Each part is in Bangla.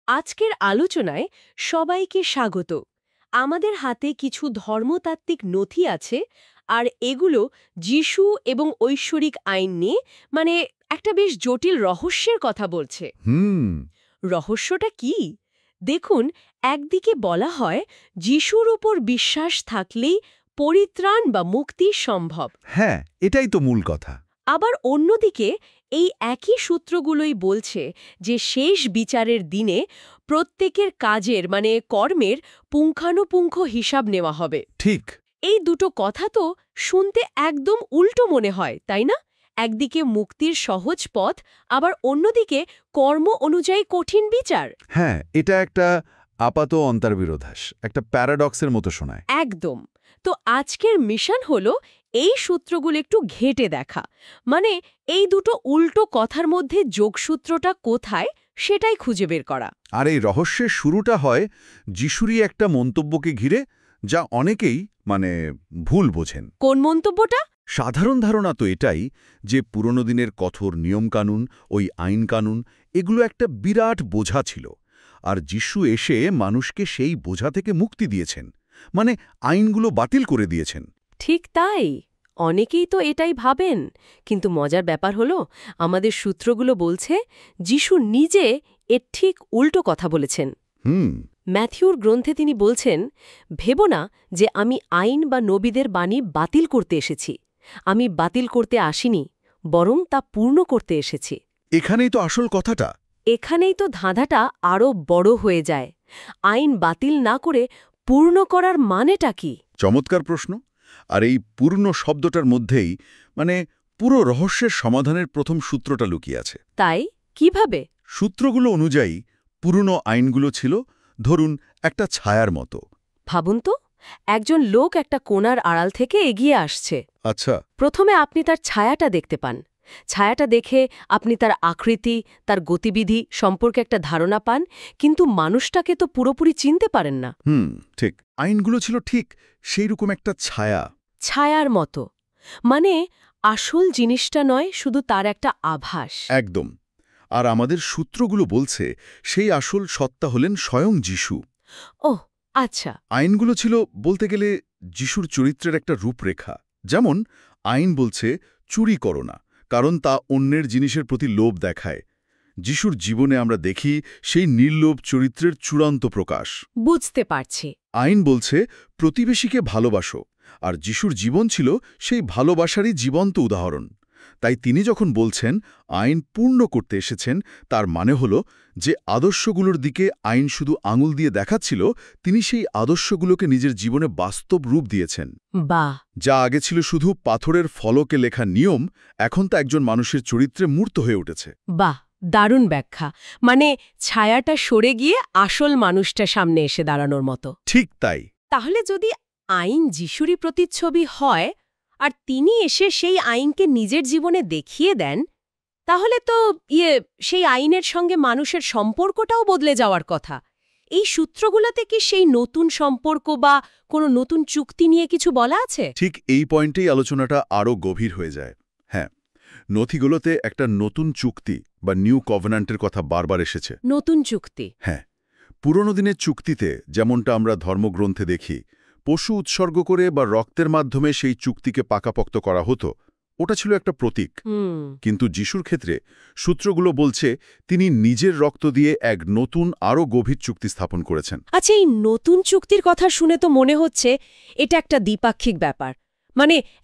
আজকের আলোচনায় সবাইকে স্বাগত। আমাদের হাতে কিছু ধর্মতাত্ত্বিক নথি আছে, আর এগুলো যিশু এবং ঐশ্বরিক আইন নিয়ে একটা বেশ জটিল রহস্যের কথা বলছে। রহস্যটা কি? দেখুন, একদিকে বলা হয় যিশুর উপর বিশ্বাস থাকলেই পরিত্রাণ বা মুক্তি সম্ভব। হ্যাঁ, এটাই তো মূল কথা। আবার অন্যদিকে এই একই সূত্রগুলোই বলছে যে শেষ বিচারের দিনে প্রত্যেকের কাজের কর্মের পুঙ্খানুপুঙ্খ হিসাব নেওয়া হবে। ঠিক। এই দুটো কথা তো শুনতে একদম উল্টো মনে হয়, তাই না? একদিকে মুক্তির সহজ পথ, আবার অন্যদিকে কর্ম অনুযায়ী কঠিন বিচার। হ্যাঁ, এটা একটা আপাত অন্তর্বিরোধাস, একটা প্যারাডক্সের মতো শোনায়। একদম। তো আজকের মিশন হলো এই সূত্রগুলো একটু ঘেঁটে দেখা, এই দুটো উল্টো কথার মধ্যে যোগসূত্রটা কোথায় সেটাই খুঁজে বের করা। আর এই রহস্যের শুরুটা হয় যিশুরই একটা মন্তব্যকে ঘিরে, যা অনেকেই ভুল বোঝেন। কোন মন্তব্যটা? সাধারণ ধারণা তো এটাই যে পুরনো দিনের কঠোর নিয়মকানুন, ওই আইনকানুন, এগুলো একটা বিরাট বোঝা ছিল, আর যিশু এসে মানুষকে সেই বোঝা থেকে মুক্তি দিয়েছেন, আইনগুলো বাতিল করে দিয়েছেন। ঠিক তাই, অনেকেই তো এটাই ভাবেন। কিন্তু মজার ব্যাপার হলো আমাদের সূত্রগুলো বলছে যিশু নিজে এর ঠিক উল্টো কথা বলেছেন। ম্যাথিউর গ্রন্থে তিনি বলছেন, ভেবো না যে আমি আইন বা নবীদের বাণী বাতিল করতে এসেছি। আমি বাতিল করতে আসিনি, বরং তা পূর্ণ করতে এসেছি। এখানেই তো আসল কথাটা। এখানেই তো ধাঁধাটা আরও বড় হয়ে যায়। আইন বাতিল না করে পূর্ণ করার মানেটা কি? চমৎকার প্রশ্ন। আর এই পূর্ণ শব্দটার মধ্যেই পুরো রহস্যের সমাধানের প্রথম সূত্রটা লুকিয়ে আছে। তাই কিভাবে? সূত্রগুলো অনুযায়ী পুরনো আইনগুলো ছিল, ধরুন, একটা ছায়ার মতো। ভাবুন তো, একজন লোক একটা কোণার আড়াল থেকে এগিয়ে আসছে। আচ্ছা। প্রথমে আপনি তার ছায়াটা দেখতে পান। ছায়াটা দেখে আপনি তার আকৃতি, তার গতিবিধি সম্পর্কে একটা ধারণা পান, কিন্তু মানুষটাকে তো পুরোপুরি চিনতে পারেন না। ঠিক। আইনগুলো ছিল ঠিক সেই রকম একটা ছায়া। ছায়ার মতো, আসল জিনিসটা নয়, শুধু তার একটা আভাস। একদম। আর আমাদের সূত্রগুলো বলছে সেই আসল সত্তা হলেন স্বয়ং যিশু। ওহ, আচ্ছা। আইনগুলো ছিল বলতে গেলে যিশুর চরিত্রের একটা রূপরেখা। যেমন আইন বলছে চুরি করো না, কারণ তা অন্যের জিনিসের প্রতি লোভ দেখায়। যিশুর জীবনে আমরা দেখি সেই নির্লোভ চরিত্রের চূড়ান্ত প্রকাশ। বুঝতে পারছি। আইন বলছে প্রতিবেশীকে ভালোবাসো, আর যিশুর জীবন ছিল সেই ভালোবাসারই জীবন্ত উদাহরণ। তাই তিনি যখন বলছেন আইন পূর্ণ করতে এসেছেন, তার মানে হল যে আদর্শগুলোর দিকে আইন শুধু আঙুল দিয়ে দেখাচ্ছিল, তিনি সেই আদর্শগুলোকে নিজের জীবনে বাস্তব রূপ দিয়েছেন। বাহ! যা আগে ছিল শুধু পাথরের ফলকে লেখা নিয়ম, এখন তা একজন মানুষের চরিত্রে মূর্ত হয়ে উঠেছে। বাহ, দারুণ ব্যাখ্যা। ছায়াটা সরে গিয়ে আসল মানুষটা সামনে এসে দাঁড়ানোর মতো। ঠিক তাই। তাহলে যদি আইন যিশুরই প্রতিচ্ছবি হয়, আর তিনি এসে সেই আইনকে নিজের জীবনে দেখিয়ে দেন, তাহলে তো সেই আইনের সঙ্গে মানুষের সম্পর্কটাও বদলে যাওয়ার কথা। এই সূত্রগুলোতে কি সেই নতুন সম্পর্ক বা কোনো নতুন চুক্তি নিয়ে কিছু বলা আছে? ঠিক এই পয়েন্টেই আলোচনাটা আরও গভীর হয়ে যায়। হ্যাঁ, নথিগুলোতে একটা নতুন চুক্তি বা নিউ কভেনান্টের কথা বারবার এসেছে। নতুন চুক্তি? হ্যাঁ, পুরনো দিনের চুক্তিতে যেমনটা আমরা ধর্মগ্রন্থে দেখি, পশু উৎসর্গ করে বা রক্তের মাধ্যমে সেই চুক্তিকে পাকাপোক্ত করা হতো, ওটা ছিল একটা প্রতীক। কিন্তু যিশুর ক্ষেত্রে সূত্রগুলো বলছে তিনি নিজের রক্ত দিয়ে এক নতুন আরও গভীর চুক্তি স্থাপন করেছেন। আচ্ছা, এই নতুন চুক্তির কথা শুনে তো মনে হচ্ছে এটা একটা দ্বিপাক্ষিক ব্যাপার।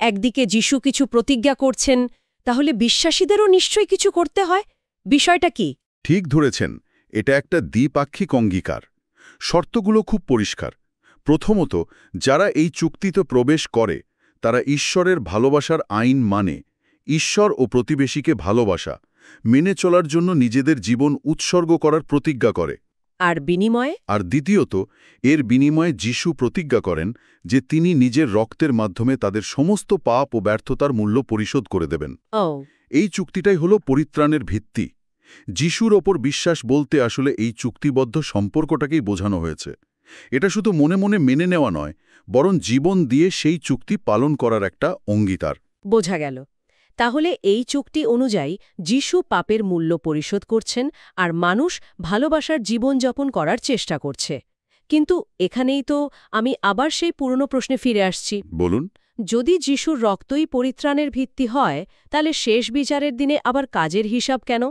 একদিকে যিশু কিছু প্রতিজ্ঞা করছেন, তাহলে বিশ্বাসীদেরও নিশ্চয়ই কিছু করতে হয়। বিষয়টা কি? ঠিক ধরেছেন, এটা একটা দ্বিপাক্ষিক অঙ্গীকার। শর্তগুলো খুব পরিষ্কার। প্রথমত, যারা এই চুক্তিতে প্রবেশ করে তারা ঈশ্বরের ভালোবাসার আইন মানে, ঈশ্বর ও প্রতিবেশীকে ভালোবাসা মেনে চলার জন্য নিজেদের জীবন উৎসর্গ করার প্রতিজ্ঞা করে। আর বিনিময়ে? আর দ্বিতীয়ত, এর বিনিময়ে যিশু প্রতিজ্ঞা করেন যে তিনি নিজের রক্তের মাধ্যমে তাদের সমস্ত পাপ ও ব্যর্থতার মূল্য পরিশোধ করে দেবেন। এই চুক্তিটাই হল পরিত্রাণের ভিত্তি। যিশুর ওপর বিশ্বাস বলতে আসলে এই চুক্তিবদ্ধ সম্পর্কটাকেই বোঝানো হয়েছে। এটা শুধু মনে মনে মেনে নেওয়া নয়, বরং জীবন দিয়ে সেই চুক্তি পালন করার একটা অঙ্গীকার। বোঝা গেল। তাহলে এই চুক্তি অনুযায়ী যিশু পাপের মূল্য পরিশোধ করছেন আর মানুষ ভালোবাসার জীবনযাপন করার চেষ্টা করছে। কিন্তু এখানেই তো আমি আবার সেই পুরনো প্রশ্নে ফিরে আসছি। বলুন। যদি যিশুর রক্তই পরিত্রাণের ভিত্তি হয়, তাহলে শেষ বিচারের দিনে আবার কাজের হিসাব কেন?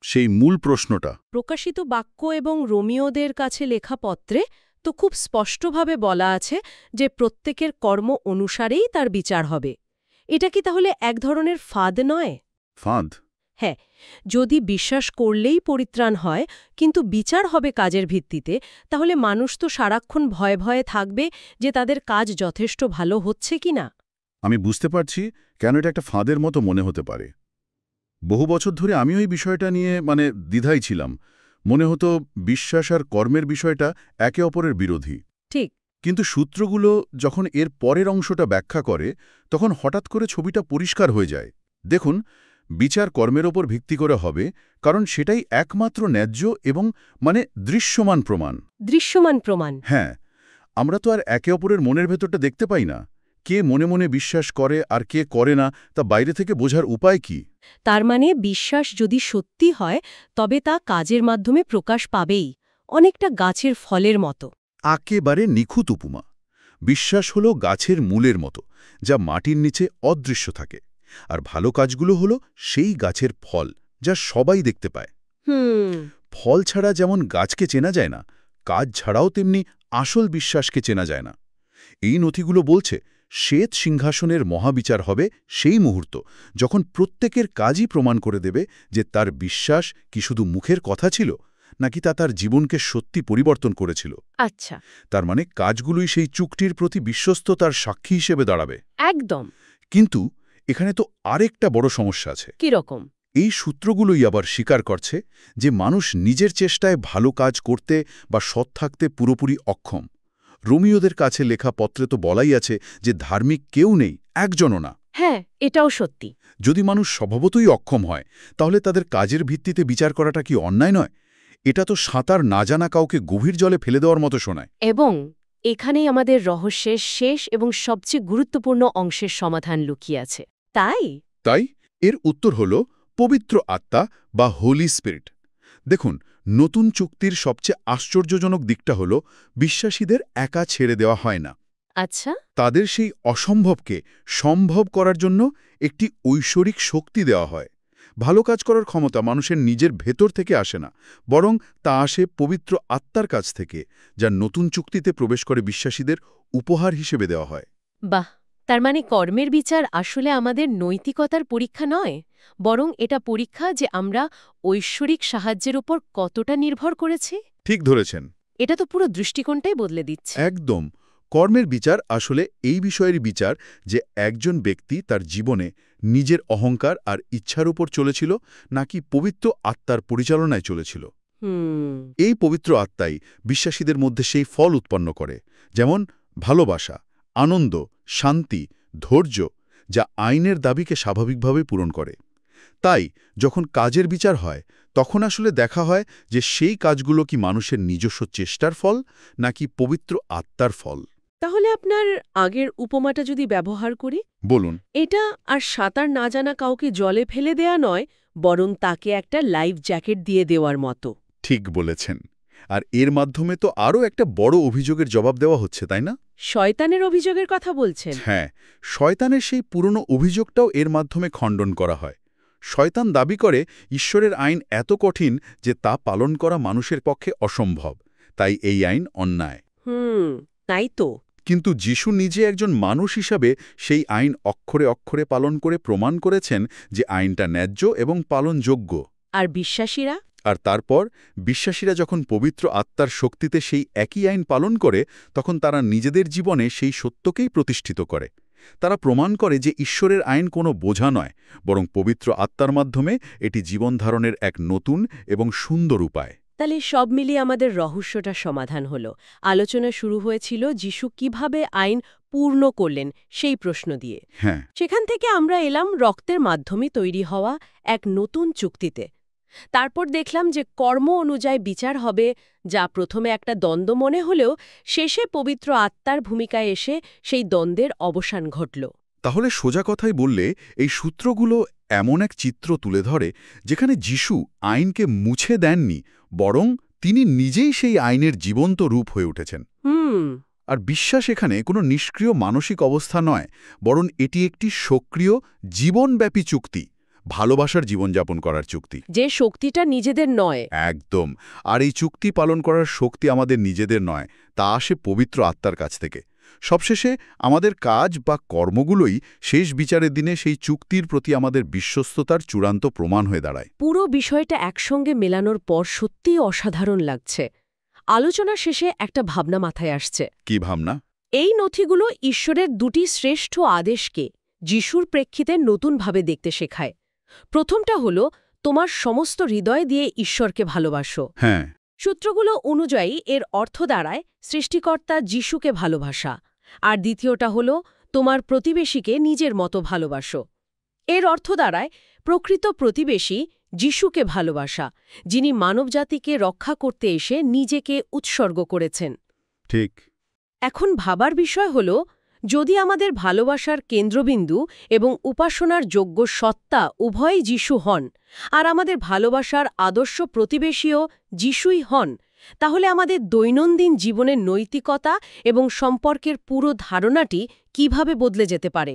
সেই মূল প্রশ্নটা প্রকাশিত বাক্য এবং রোমিওদের কাছে লেখা পত্রে তো খুব স্পষ্টভাবে বলা আছে যে প্রত্যেকের কর্ম অনুসারেই তার বিচার হবে। এটা কি তাহলে এক ধরনের ফাঁদ নয়? ফাঁদ? হ্যাঁ, যদি বিশ্বাস করলেই পরিত্রাণ হয় কিন্তু বিচার হবে কাজের ভিত্তিতে, তাহলে মানুষ তো সারাক্ষণ ভয়ে ভয়ে থাকবে যে তাদের কাজ যথেষ্ট ভালো হচ্ছে কিনা। আমি বুঝতে পারছি কেন এটা একটা ফাঁদের মতো মনে হতে পারে। বহু বছর ধরে আমিও এই বিষয়টা নিয়ে দ্বিধায় ছিলাম। মনে হতো বিশ্বাস আর কর্মের বিষয়টা একে অপরের বিরোধী। ঠিক। কিন্তু সূত্রগুলো যখন এর পরের অংশটা ব্যাখ্যা করে, তখন হঠাৎ করে ছবিটা পরিষ্কার হয়ে যায়। দেখুন, বিচার কর্মের ওপর ভিত্তি করে হবে, কারণ সেটাই একমাত্র ন্যায্য এবং দৃশ্যমান প্রমাণ। দৃশ্যমান প্রমাণ? হ্যাঁ, আমরা তো আর একে অপরের মনের ভেতরটা দেখতে পাই না। কে মনে মনে বিশ্বাস করে আর কে করে না, তা বাইরে থেকে বোঝার উপায় কি? তার মানে বিশ্বাস যদি সত্যি হয় তবে তা কাজের মাধ্যমে প্রকাশ পাবেই, অনেকটা গাছের ফলের মতো। একেবারে নিখুঁত উপমা। বিশ্বাস হলো গাছের মূলের মতো, যা মাটির নিচে অদৃশ্য থাকে, আর ভালো কাজগুলো হলো সেই গাছের ফল, যা সবাই দেখতে পায়। ফল ছাড়া যেমন গাছকে চেনা যায় না, কাজ ছাড়াও তেমনি আসল বিশ্বাসকে চেনা যায় না। এই নথিগুলো বলছে শ্বেত সিংহাসনের মহাবিচার হবে সেই মুহূর্ত যখন প্রত্যেকের কাজই প্রমাণ করে দেবে যে তার বিশ্বাস কি শুধু মুখের কথা ছিল, নাকি তা তার জীবনকে সত্যি পরিবর্তন করেছিল। আচ্ছা। তার মানে কাজগুলোই সেই চুক্তির প্রতি বিশ্বস্ততার সাক্ষী হিসেবে দাঁড়াবে। একদম। কিন্তু এখানে তো আরেকটা বড় সমস্যা আছে। কিরকম? এই সূত্রগুলোই আবার স্বীকার করছে যে মানুষ নিজের চেষ্টায় ভালো কাজ করতে বা সৎ থাকতে পুরোপুরি অক্ষম। রোমিওদের কাছে লেখা পত্রে তো বলাই আছে যে ধার্মিক কেউ নেই, একজনও না। হ্যাঁ, এটাও সত্যি। যদি মানুষ স্বভাবতই অক্ষম হয়, তাহলে তাদের কাজের ভিত্তিতে বিচার করাটা কি অন্যায় নয়? এটা তো সাঁতার না জানা কাউকে গভীর জলে ফেলে দেওয়ার মতো শোনায়। এবং এখানেই আমাদের রহস্যের শেষ এবং সবচেয়ে গুরুত্বপূর্ণ অংশের সমাধান লুকিয়ে আছে। তাই এর উত্তর হল পবিত্র আত্মা বা হোলি স্পিরিট। দেখুন, নতুন চুক্তির সবচেয়ে আশ্চর্যজনক দিকটা হল বিশ্বাসীদের একা ছেড়ে দেওয়া হয় না। আচ্ছা। তাদের সেই অসম্ভবকে সম্ভব করার জন্য একটি ঐশ্বরিক শক্তি দেওয়া হয়। ভালো কাজ করার ক্ষমতা মানুষের নিজের ভেতর থেকে আসে না, বরং তা আসে পবিত্র আত্মার কাছ থেকে, যা নতুন চুক্তিতে প্রবেশ করে বিশ্বাসীদের উপহার হিসেবে দেওয়া হয়। বাহ! তার মানে কর্মের বিচার আসলে আমাদের নৈতিকতার পরীক্ষা নয়, বরং এটা পরীক্ষা যে আমরা ঐশ্বরিক সাহায্যের উপর কতটা নির্ভর করেছি। ঠিক ধরেছেন। এটা তো পুরো দৃষ্টিকোণটাই বদলে দিচ্ছে। একদম। কর্মের বিচার আসলে এই বিষয়ের বিচার যে একজন ব্যক্তি তার জীবনে নিজের অহংকার আর ইচ্ছার উপর চলেছিল নাকি পবিত্র আত্মার পরিচালনায় চলেছিল। এই পবিত্র আত্মাই বিশ্বাসীদের মধ্যে সেই ফল উৎপন্ন করে, যেমন ভালোবাসা, আনন্দ, শান্তি, ধৈর্য, যা আইনের দাবিকে স্বাভাবিকভাবে পূরণ করে। তাই যখন কাজের বিচার হয়, তখন আসলে দেখা হয় যে সেই কাজগুলো কি মানুষের নিজস্ব চেষ্টার ফল নাকি পবিত্র আত্মার ফল। তাহলে আপনার আগের উপমাটা যদি ব্যবহার করি, বলুন। এটা আর সাঁতার না জানা কাউকে জলে ফেলে দেয়া নয়, বরং তাকে একটা লাইফ জ্যাকেট দিয়ে দেওয়ার মতো। ঠিক বলেছেন। আর এর মাধ্যমে তো আরও একটা বড় অভিযোগের জবাব দেওয়া হচ্ছে, তাই না? শয়তানের অভিযোগের কথা বলছেন? হ্যাঁ, শয়তানের সেই পুরনো অভিযোগটাও এর মাধ্যমে খণ্ডন করা হয়। শয়তান দাবি করে ঈশ্বরের আইন এত কঠিন যে তা পালন করা মানুষের পক্ষে অসম্ভব, তাই এই আইন অন্যায়। তাই তো। কিন্তু যিশু নিজে একজন মানুষ হিসাবে সেই আইন অক্ষরে অক্ষরে পালন করে প্রমাণ করেছেন যে আইনটা ন্যায্য এবং পালনযোগ্য। আর বিশ্বাসীরা? আর তারপর বিশ্বাসীরা যখন পবিত্র আত্মার শক্তিতে সেই একই আইন পালন করে, তখন তারা নিজেদের জীবনে সেই সত্যকেই প্রতিষ্ঠিত করে। তারা প্রমাণ করে যে ঈশ্বরের আইন কোনো বোঝা নয়, বরং পবিত্র আত্মার মাধ্যমে এটি জীবনধারণের এক নতুন এবং সুন্দর উপায়। তাহলে সব মিলিয়ে আমাদের রহস্যটা সমাধান হলো। আলোচনা শুরু হয়েছিল যিশু কিভাবে আইন পূর্ণ করলেন সেই প্রশ্ন দিয়ে। হ্যাঁ। সেখান থেকে আমরা এলাম রক্তের মাধ্যমে তৈরি হওয়া এক নতুন চুক্তিতে। তারপর দেখলাম যে কর্ম অনুযায়ী বিচার হবে, যা প্রথমে একটা দ্বন্দ্ব মনে হলেও শেষে পবিত্র আত্মার ভূমিকায় এসে সেই দ্বন্দ্বের অবসান ঘটল। তাহলে সোজা কথায় বললে এই সূত্রগুলো এমন এক চিত্র তুলে ধরে যেখানে যিশু আইনকে মুছে দেননি, বরং তিনি নিজেই সেই আইনের জীবন্ত রূপ হয়ে উঠেছেন। আর বিশ্বাস এখানে কোনো নিষ্ক্রিয় মানসিক অবস্থা নয়, বরং এটি একটি সক্রিয় জীবনব্যাপী চুক্তি, ভালোবাসার জীবনযাপন করার চুক্তি, যে শক্তিটা নিজেদের নয়। একদম। আর এই চুক্তি পালন করার শক্তি আমাদের নিজেদের নয়, তা আসে পবিত্র আত্মার কাছ থেকে। সবশেষে আমাদের কাজ বা কর্মগুলোই শেষ বিচারের দিনে সেই চুক্তির প্রতি আমাদের বিশ্বস্ততার চূড়ান্ত প্রমাণ হয়ে দাঁড়ায়। পুরো বিষয়টা একসঙ্গে মেলানোর পর সত্যিই অসাধারণ লাগছে। আলোচনা শেষে একটা ভাবনা মাথায় আসছে। কি ভাবনা? এই নথিগুলো ঈশ্বরের দুটি শ্রেষ্ঠ আদেশকে যিশুর প্রেক্ষিতে নতুনভাবে দেখতে শেখায়। প্রথমটা হলো, তোমার সমস্ত হৃদয় দিয়ে ঈশ্বরকে ভালোবাসো। হ্যাঁ। সূত্রগুলো অনুযায়ী এর অর্থ দাঁড়ায় সৃষ্টিকর্তা যিশুকে ভালোবাসা। আর দ্বিতীয়টা হলো, তোমার প্রতিবেশীকে নিজের মতো ভালোবাসো। এর অর্থ দাঁড়ায় প্রকৃত প্রতিবেশী যিশুকে ভালোবাসা, যিনি মানবজাতিকে রক্ষা করতে এসে নিজেকে উৎসর্গ করেছেন। ঠিক। এখন ভাবার বিষয় হল, যদি আমাদের ভালোবাসার কেন্দ্রবিন্দু এবং উপাসনার যোগ্য সত্তা উভয়ই যিশু হন, আর আমাদের ভালোবাসার আদর্শ প্রতিবেশীও যিশুই হন, তাহলে আমাদের দৈনন্দিন জীবনের নৈতিকতা এবং সম্পর্কের পুরো ধারণাটি কিভাবে বদলে যেতে পারে।